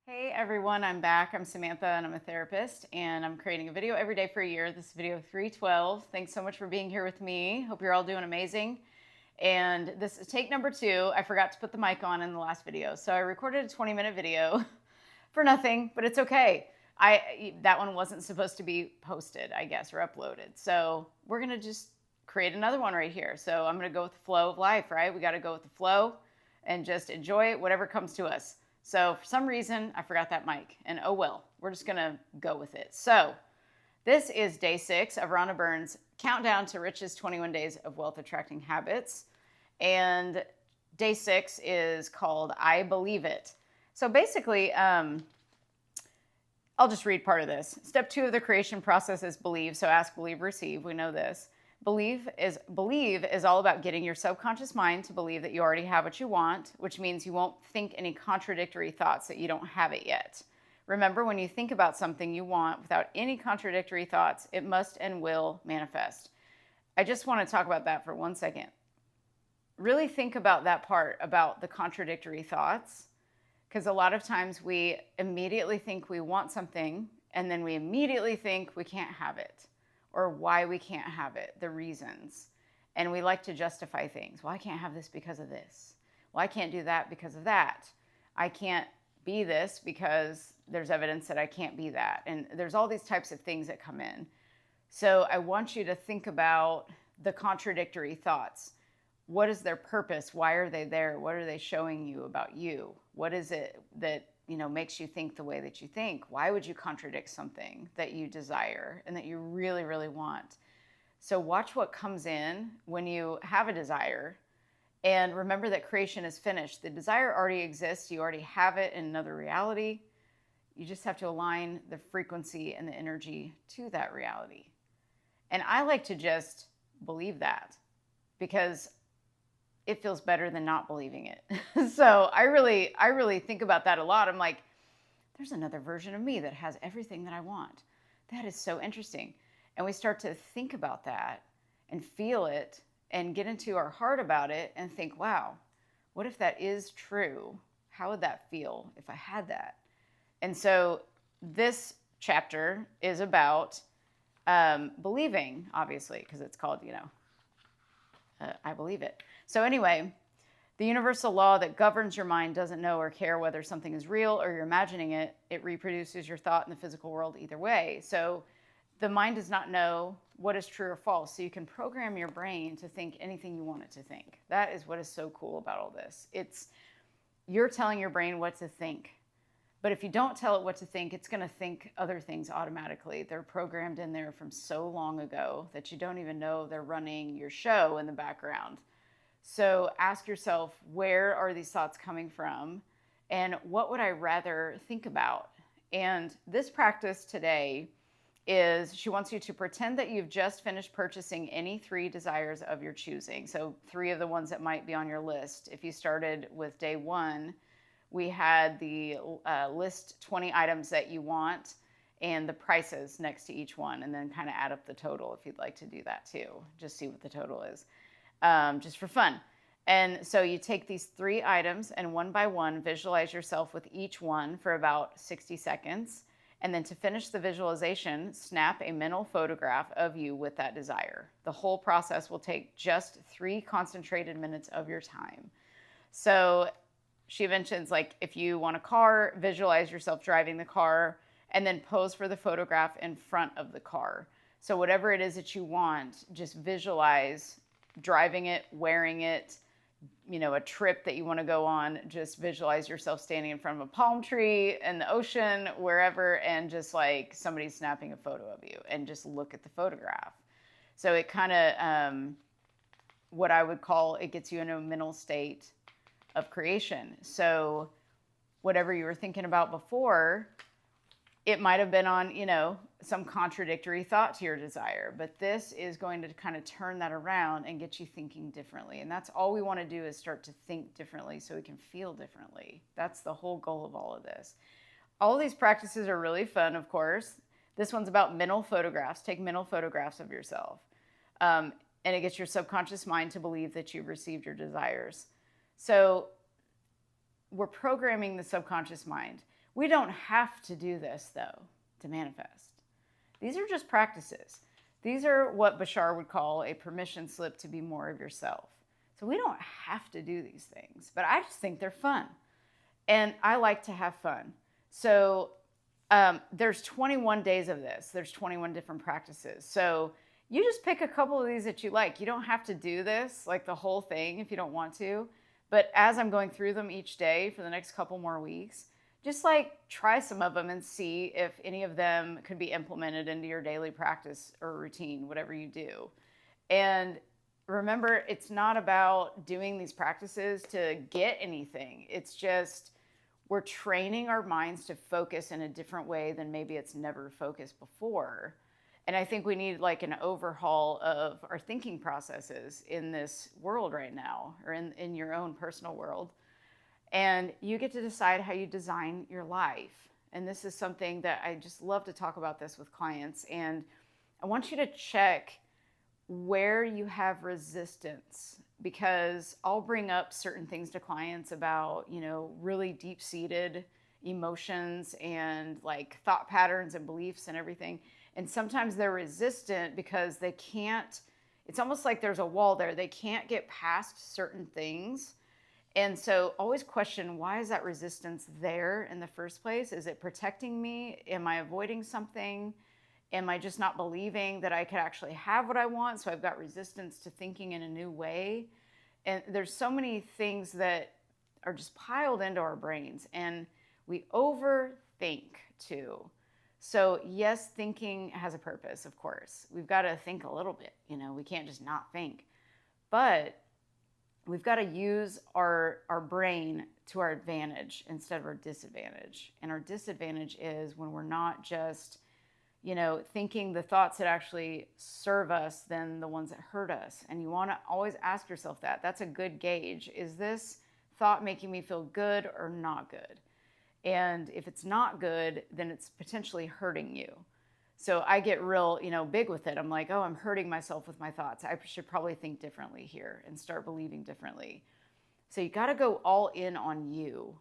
Hey everyone, I'm back. I'm Samantha and I'm a therapist and I'm creating a video every day for a year. This is video 312. Thanks so much for being here with me. Hope you're all doing amazing. And this is take number 2. I forgot to put the mic on in the last video. So I recorded a 20-minute video for nothing, but it's okay. That one wasn't supposed to be posted, I guess, or uploaded. So we're going to just create another one right here. So I'm going to go with the flow of life, right? We got to go with the flow and just enjoy it, whatever comes to us. So for some reason, I forgot that mic, and oh well, we're just gonna go with it. So this is day 6 of Rhonda Byrne's Countdown to Riches 21 Days of Wealth Attracting Habits. And day 6 is called I Believe It. So basically, I'll just read part of this. Step 2 of the creation process is believe. So ask, believe, receive. We know this. Believe is all about getting your subconscious mind to believe that you already have what you want, which means you won't think any contradictory thoughts that you don't have it yet. Remember, when you think about something you want without any contradictory thoughts, it must and will manifest. I just want to talk about that for 1 second. Really think about that part about the contradictory thoughts, because a lot of times we immediately think we want something and then we immediately think we can't have it, or why we can't have it, the reasons. And we like to justify things. Well, I can't have this because of this. Well, I can't do that because of that. I can't be this because there's evidence that I can't be that. And there's all these types of things that come in. So I want you to think about the contradictory thoughts. What is their purpose? Why are they there? What are they showing you about you? What is it that makes you think the way that you think? Why would you contradict something that you desire and that you really, really want? So watch what comes in when you have a desire, and remember that creation is finished. The desire already exists. You already have it in another reality. You just have to align the frequency and the energy to that reality. And I like to just believe that because it feels better than not believing it. So I really think about that a lot. I'm like, there's another version of me that has everything that I want. That is so interesting. And we start to think about that and feel it and get into our heart about it and think, wow, what if that is true? How would that feel if I had that? And so this chapter is about believing, obviously, because it's called, I believe it. So anyway, the universal law that governs your mind doesn't know or care whether something is real or you're imagining it. It reproduces your thought in the physical world either way. So the mind does not know what is true or false. So you can program your brain to think anything you want it to think. That is what is so cool about all this. You're telling your brain what to think. But if you don't tell it what to think, it's going to think other things automatically. They're programmed in there from so long ago that you don't even know they're running your show in the background. So ask yourself, where are these thoughts coming from? And what would I rather think about? And this practice today is she wants you to pretend that you've just finished purchasing any 3 desires of your choosing. So 3 of the ones that might be on your list. If you started with day 1, we had the list 20 items that you want and the prices next to each one, and then kind of add up the total if you'd like to do that too. Just see what the total is, just for fun. And so you take these 3 items and one by one visualize yourself with each one for about 60 seconds. And then to finish the visualization, snap a mental photograph of you with that desire. The whole process will take just 3 concentrated minutes of your time. So she mentions, like, if you want a car, visualize yourself driving the car and then pose for the photograph in front of the car. So whatever it is that you want, just visualize driving it, wearing it, a trip that you want to go on. Just visualize yourself standing in front of a palm tree in the ocean, wherever, and just like somebody snapping a photo of you, and just look at the photograph. So it kind of, what I would call, it gets you in a mental state of creation. So whatever you were thinking about before, it might have been on, some contradictory thought to your desire, but this is going to kind of turn that around and get you thinking differently. And that's all we want to do, is start to think differently so we can feel differently. That's the whole goal of all of this. All these practices are really fun, of course. This one's about mental photographs. Take mental photographs of yourself. And it gets your subconscious mind to believe that you've received your desires. So we're programming the subconscious mind. We don't have to do this, though, to manifest. These are just practices. These are what Bashar would call a permission slip to be more of yourself. So we don't have to do these things, but I just think they're fun. And I like to have fun. So there's 21 days of this. There's 21 different practices. So you just pick a couple of these that you like. You don't have to do this, like the whole thing, if you don't want to. But as I'm going through them each day for the next couple more weeks, just like try some of them and see if any of them could be implemented into your daily practice or routine, whatever you do. And remember, it's not about doing these practices to get anything. It's just we're training our minds to focus in a different way than maybe it's never focused before. And I think we need like an overhaul of our thinking processes in this world right now, or in your own personal world. And you get to decide how you design your life. And this is something that I just love to talk about this with clients. And I want you to check where you have resistance, because I'll bring up certain things to clients about, really deep-seated emotions and like thought patterns and beliefs and everything. And sometimes they're resistant because they can't, it's almost like there's a wall there. They can't get past certain things. And so always question, why is that resistance there in the first place? Is it protecting me? Am I avoiding something? Am I just not believing that I could actually have what I want? So I've got resistance to thinking in a new way. And there's so many things that are just piled into our brains, and we overthink too. So yes, thinking has a purpose, of course. We've got to think a little bit, we can't just not think. But we've got to use our brain to our advantage instead of our disadvantage. And our disadvantage is when we're not just, thinking the thoughts that actually serve us than the ones that hurt us. And you want to always ask yourself that. That's a good gauge. Is this thought making me feel good or not good? And if it's not good, then it's potentially hurting you. So I get real, big with it. I'm like, oh, I'm hurting myself with my thoughts. I should probably think differently here and start believing differently. So you got to go all in on you.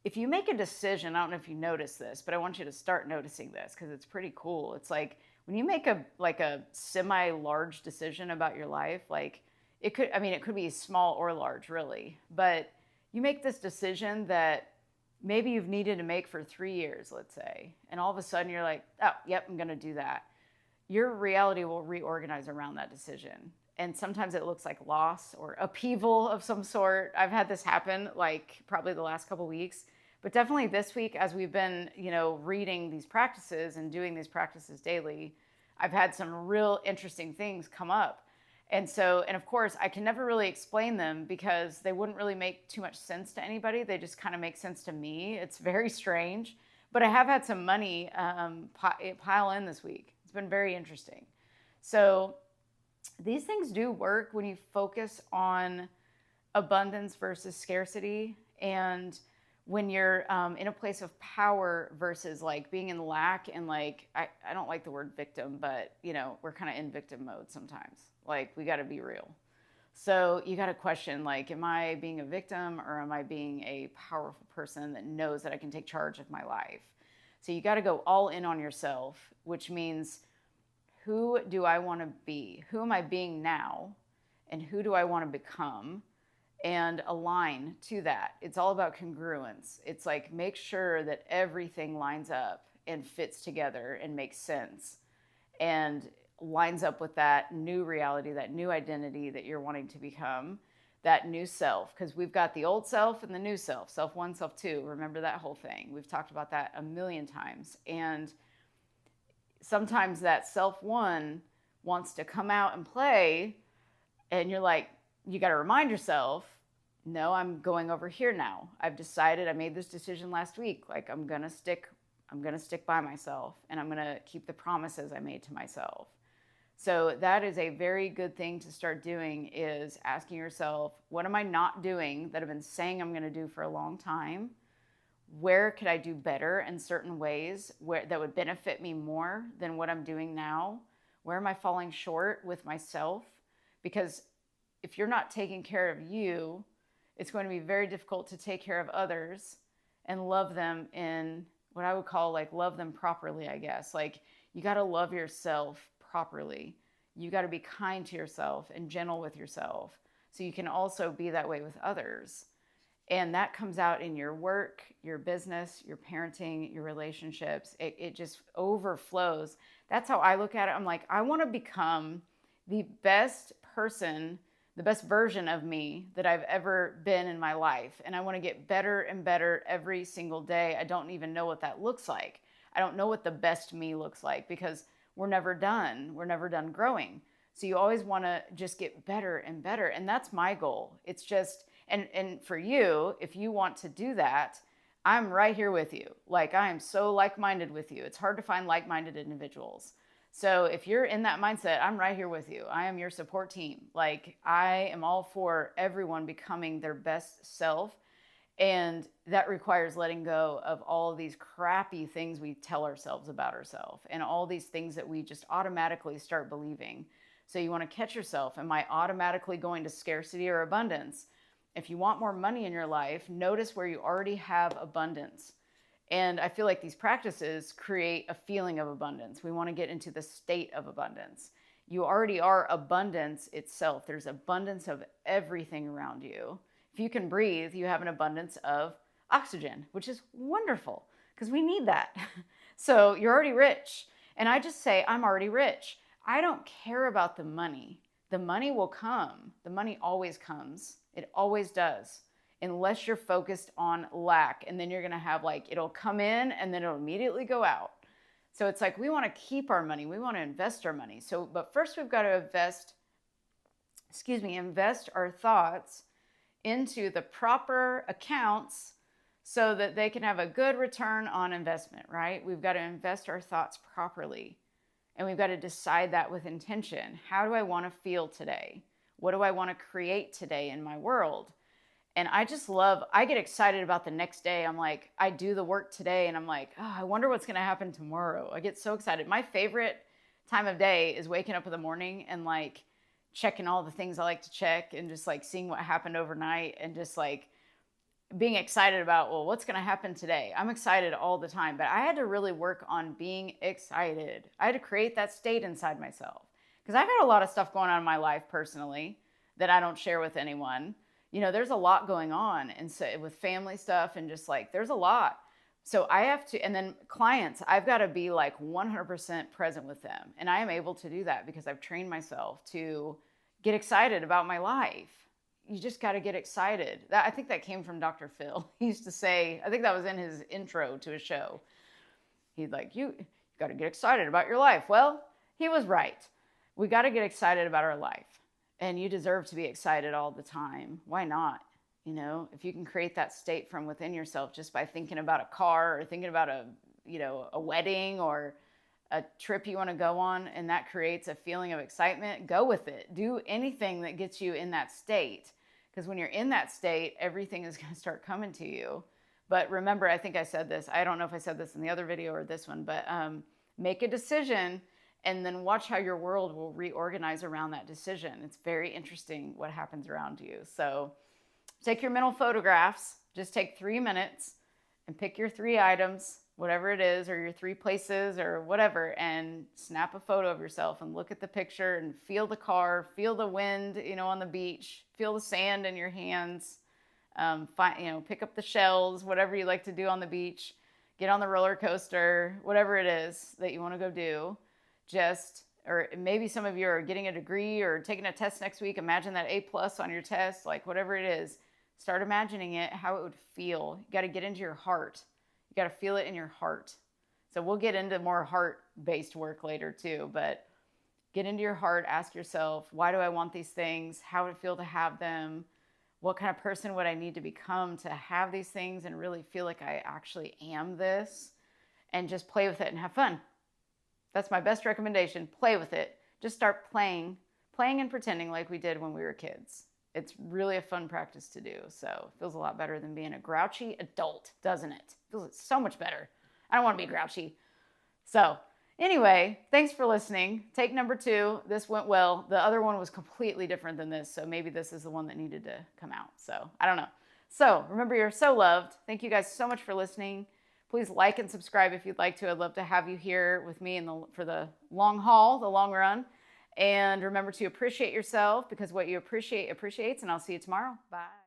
If you make a decision, I don't know if you notice this, but I want you to start noticing this because it's pretty cool. It's like when you make a semi-large decision about your life, like it could be small or large really, but you make this decision that maybe you've needed to make for 3 years, let's say, and all of a sudden you're like, oh, yep, I'm going to do that. Your reality will reorganize around that decision. And sometimes it looks like loss or upheaval of some sort. I've had this happen like probably the last couple of weeks, but definitely this week as we've been, reading these practices and doing these practices daily, I've had some real interesting things come up. And of course, I can never really explain them because they wouldn't really make too much sense to anybody. They just kind of make sense to me. It's very strange, but I have had some money pile in this week. It's been very interesting. So these things do work when you focus on abundance versus scarcity, and when you're in a place of power versus like being in lack. And like, I don't like the word victim, but we're kind of in victim mode sometimes. Like we got to be real. So you got to question, like, am I being a victim or am I being a powerful person that knows that I can take charge of my life? So you got to go all in on yourself, which means, who do I want to be? Who am I being now? And who do I want to become? And align to that. It's all about congruence. It's like, make sure that everything lines up and fits together and makes sense and lines up with that new reality, that new identity that you're wanting to become, that new self. Because we've got the old self and the new self, self one, self two. Remember that whole thing. We've talked about that a million times. And sometimes that self one wants to come out and play, and you're like, you got to remind yourself, no, I'm going over here now. I've decided, I made this decision last week. Like I'm going to stick by myself, and I'm going to keep the promises I made to myself. So that is a very good thing to start doing, is asking yourself, what am I not doing that I've been saying I'm going to do for a long time? Where could I do better in certain ways that would benefit me more than what I'm doing now? Where am I falling short with myself? Because if you're not taking care of you, it's going to be very difficult to take care of others. and love them in what I would call like love them properly, I guess. Like you got to love yourself properly. You got to be kind to yourself and gentle with yourself so you can also be that way with others. And that comes out in your work, your business, your parenting, your relationships. It just overflows. That's how I look at it. I'm like, I want to become the best person, the best version of me that I've ever been in my life. And I want to get better and better every single day. I don't even know what that looks like. I don't know what the best me looks like because we're never done. We're never done growing. So you always want to just get better and better. And that's my goal. It's just, and for you, if you want to do that, I'm right here with you. Like I am so like-minded with you. It's hard to find like-minded individuals. So if you're in that mindset, I'm right here with you. I am your support team. Like I am all for everyone becoming their best self. And that requires letting go of all of these crappy things we tell ourselves about ourselves and all these things that we just automatically start believing. So you want to catch yourself. Am I automatically going to scarcity or abundance? If you want more money in your life, notice where you already have abundance. And I feel like these practices create a feeling of abundance. We want to get into the state of abundance. You already are abundance itself. There's abundance of everything around you. If you can breathe, you have an abundance of oxygen, which is wonderful because we need that. So you're already rich. And I just say, I'm already rich. I don't care about the money. The money will come. The money always comes. It always does. Unless you're focused on lack. And then you're going to have like, it'll come in and then it'll immediately go out. So it's like, we want to keep our money. We want to invest our money. So, but first we've got to invest our thoughts into the proper accounts so that they can have a good return on investment, right? We've got to invest our thoughts properly. And we've got to decide that with intention. How do I want to feel today? What do I want to create today in my world? And I get excited about the next day. I'm like, I do the work today and I'm like, oh, I wonder what's going to happen tomorrow. I get so excited. My favorite time of day is waking up in the morning and like checking all the things I like to check and just like seeing what happened overnight and just like being excited about, well, what's going to happen today? I'm excited all the time, but I had to really work on being excited. I had to create that state inside myself because I've got a lot of stuff going on in my life personally that I don't share with anyone. You know, there's a lot going on and so with family stuff and just like, there's a lot. So I have to, and then clients, I've got to be like 100% present with them. And I am able to do that because I've trained myself to get excited about my life. You just got to get excited. I think that came from Dr. Phil. He used to say, I think that was in his intro to his show. He'd like, you got to get excited about your life. Well, he was right. We got to get excited about our life. And you deserve to be excited all the time. Why not? You know, if you can create that state from within yourself just by thinking about a car or thinking about a wedding or a trip you want to go on, and that creates a feeling of excitement, go with it. Do anything that gets you in that state. Because when you're in that state, everything is going to start coming to you. But remember, I think I said this. I don't know if I said this in the other video or this one, but make a decision and then watch how your world will reorganize around that decision. It's very interesting what happens around you. So take your mental photographs. Just take 3 minutes and pick your 3 items, whatever it is, or your 3 places or whatever, and snap a photo of yourself and look at the picture and feel the car, feel the wind, on the beach, feel the sand in your hands, pick up the shells, whatever you like to do on the beach, get on the roller coaster, whatever it is that you want to go do. Or maybe some of you are getting a degree or taking a test next week. Imagine that A+ on your test, like whatever it is. Start imagining it, how it would feel. You got to get into your heart. You got to feel it in your heart. So we'll get into more heart-based work later too, but get into your heart. Ask yourself, why do I want these things? How would it feel to have them? What kind of person would I need to become to have these things and really feel like I actually am this? And just play with it and have fun. That's my best recommendation. Play with it. Just start playing and pretending like we did when we were kids. It's really a fun practice to do. So it feels a lot better than being a grouchy adult, doesn't it? It feels so much better. I don't want to be grouchy. So anyway, thanks for listening. Take number 2. This went well. The other one was completely different than this. So maybe this is the one that needed to come out. So I don't know. So remember, you're so loved. Thank you guys so much for listening. Please like and subscribe if you'd like to. I'd love to have you here with me for the long haul, the long run. And remember to appreciate yourself, because what you appreciate appreciates. And I'll see you tomorrow. Bye.